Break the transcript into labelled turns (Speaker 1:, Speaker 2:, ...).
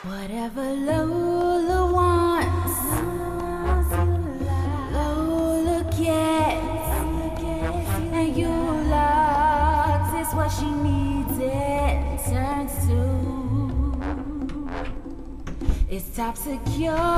Speaker 1: Whatever Lola wants, Lola gets, and you loves is what she needs and turns to. It's top security.